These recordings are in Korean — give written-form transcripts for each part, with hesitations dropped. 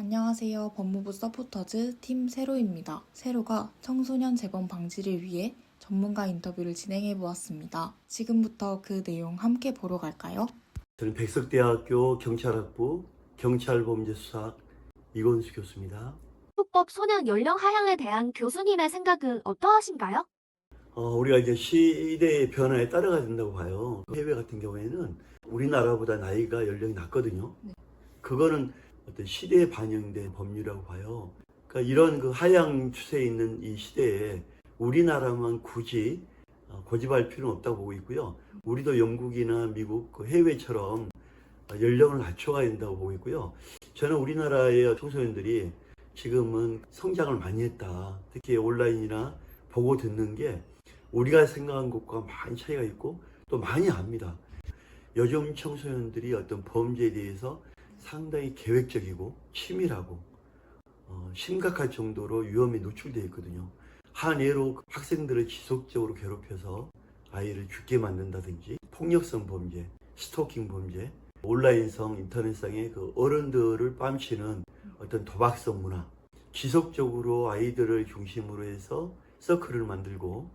안녕하세요. 법무부 서포터즈 팀 세로입니다. 세로가 청소년 재범 방지를 위해 전문가 인터뷰를 진행해 보았습니다. 지금부터 그 내용 함께 보러 갈까요? 저는 백석대학교 경찰학부 경찰범죄수사학 이건수 교수입니다. 헌법 소년 연령 하향에 대한 교수님의 생각은 어떠하신가요? 우리가 이제 시대의 변화에 따라가야 된다고 봐요. 해외 같은 경우에는 우리나라보다 나이가 연령이 낮거든요. 그거는 어떤 시대에 반영된 법률이라고 봐요. 그러니까 이런 그 하향 추세에 있는 이 시대에 우리나라만 굳이 고집할 필요는 없다고 보고 있고요. 우리도 영국이나 미국 그 해외처럼 연령을 낮춰가야 된다고 보고 있고요. 저는 우리나라의 청소년들이 지금은 성장을 많이 했다. 특히 온라인이나 보고 듣는 게 우리가 생각한 것과 많이 차이가 있고 또 많이 압니다. 요즘 청소년들이 어떤 범죄에 대해서 상당히 계획적이고 치밀하고 심각할 정도로 위험에 노출되어 있거든요. 한 예로 학생들을 지속적으로 괴롭혀서 아이를 죽게 만든다든지 폭력성 범죄, 스토킹 범죄, 온라인성, 인터넷상의 그 어른들을 뺨치는 어떤 도박성 문화, 지속적으로 아이들을 중심으로 해서 서클을 만들고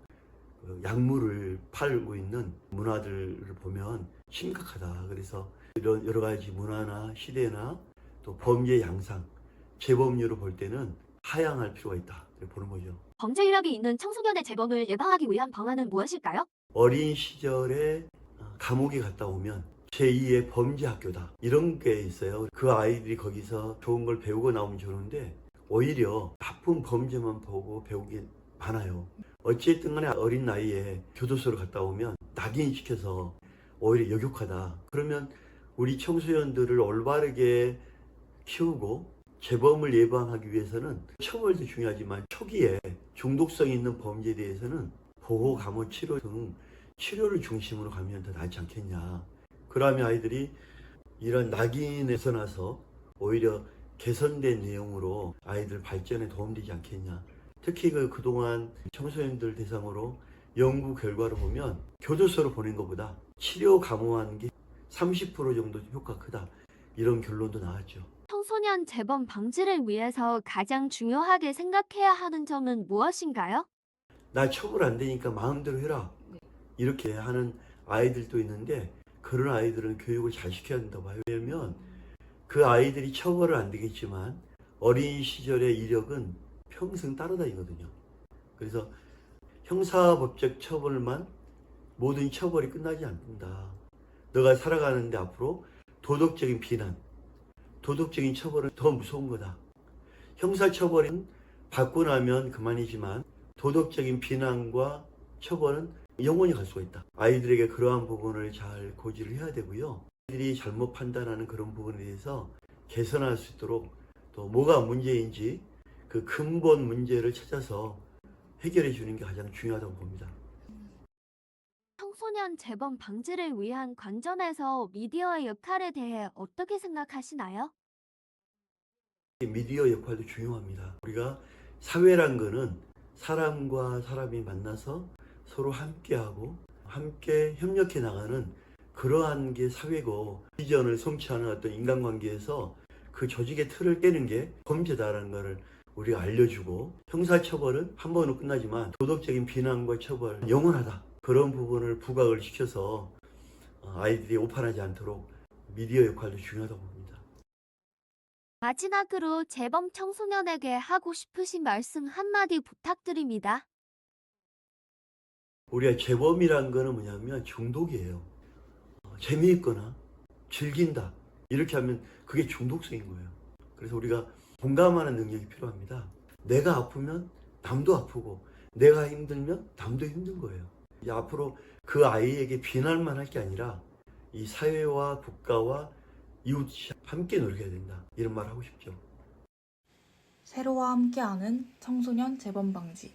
약물을 팔고 있는 문화들을 보면 심각하다. 그래서 이런 여러 가지 문화나 시대나 또 범죄 양상, 재범률을 볼 때는 하향할 필요가 있다. 보는 거죠. 범죄 이력이 있는 청소년의 재범을 예방하기 위한 방안은 무엇일까요? 어린 시절에 감옥에 갔다 오면 제2의 범죄 학교다. 이런 게 있어요. 그 아이들이 거기서 좋은 걸 배우고 나오면 좋은데 오히려 나쁜 범죄만 보고 배우기 많아요. 어찌됐든 간에 어린 나이에 교도소를 갔다 오면 낙인시켜서 오히려 역효과다. 그러면 우리 청소년들을 올바르게 키우고 재범을 예방하기 위해서는 처벌도 중요하지만 초기에 중독성 있는 범죄에 대해서는 보호, 감호, 치료 등 치료를 중심으로 가면 더 낫지 않겠냐. 그러면 아이들이 이런 낙인에서 나서 오히려 개선된 내용으로 아이들 발전에 도움되지 않겠냐. 특히 그동안 청소년들 대상으로 연구 결과를 보면 교도소로 보낸 것보다 치료 감호하는 게 30% 정도 효과가 크다. 이런 결론도 나왔죠. 청소년 재범 방지를 위해서 가장 중요하게 생각해야 하는 점은 무엇인가요? 나 처벌 안 되니까 마음대로 해라. 이렇게 하는 아이들도 있는데 그런 아이들은 교육을 잘 시켜야 된다고 봐요. 왜냐면 그 아이들이 처벌을 안 되겠지만 어린 시절의 이력은 평생 따라다니거든요. 그래서 형사법적 처벌만 모든 처벌이 끝나지 않는다. 너가 살아가는데 앞으로 도덕적인 비난, 도덕적인 처벌은 더 무서운 거다. 형사처벌은 받고 나면 그만이지만 도덕적인 비난과 처벌은 영원히 갈 수가 있다. 아이들에게 그러한 부분을 잘 고지를 해야 되고요. 아이들이 잘못 판단하는 그런 부분에 대해서 개선할 수 있도록 또 뭐가 문제인지 그 근본 문제를 찾아서 해결해 주는 게 가장 중요하다고 봅니다. 청소년 재범 방지를 위한 관점에서 미디어의 역할에 대해 어떻게 생각하시나요? 미디어 역할도 중요합니다. 우리가 사회란 거는 사람과 사람이 만나서 서로 함께하고 함께 협력해 나가는 그러한 게 사회고 비전을 성취하는 어떤 인간관계에서 그 조직의 틀을 깨는 게 범죄다라는 것을 우리가 알려주고 형사처벌은 한 번으로 끝나지만 도덕적인 비난과 처벌은 영원하다. 그런 부분을 부각을 시켜서 아이들이 오판하지 않도록 미디어 역할도 중요하다고 봅니다. 마지막으로 재범 청소년에게 하고 싶으신 말씀 한마디 부탁드립니다. 우리가 재범이란 거는 뭐냐면 중독이에요. 재미있거나 즐긴다. 이렇게 하면 그게 중독성인 거예요. 그래서 우리가 공감하는 능력이 필요합니다. 내가 아프면 남도 아프고 내가 힘들면 남도 힘든 거예요. 이제 앞으로 그 아이에게 비난만 할 게 아니라 이 사회와 국가와 이웃이 함께 노력해야 된다. 이런 말 하고 싶죠. 세로와 함께하는 청소년 재범 방지.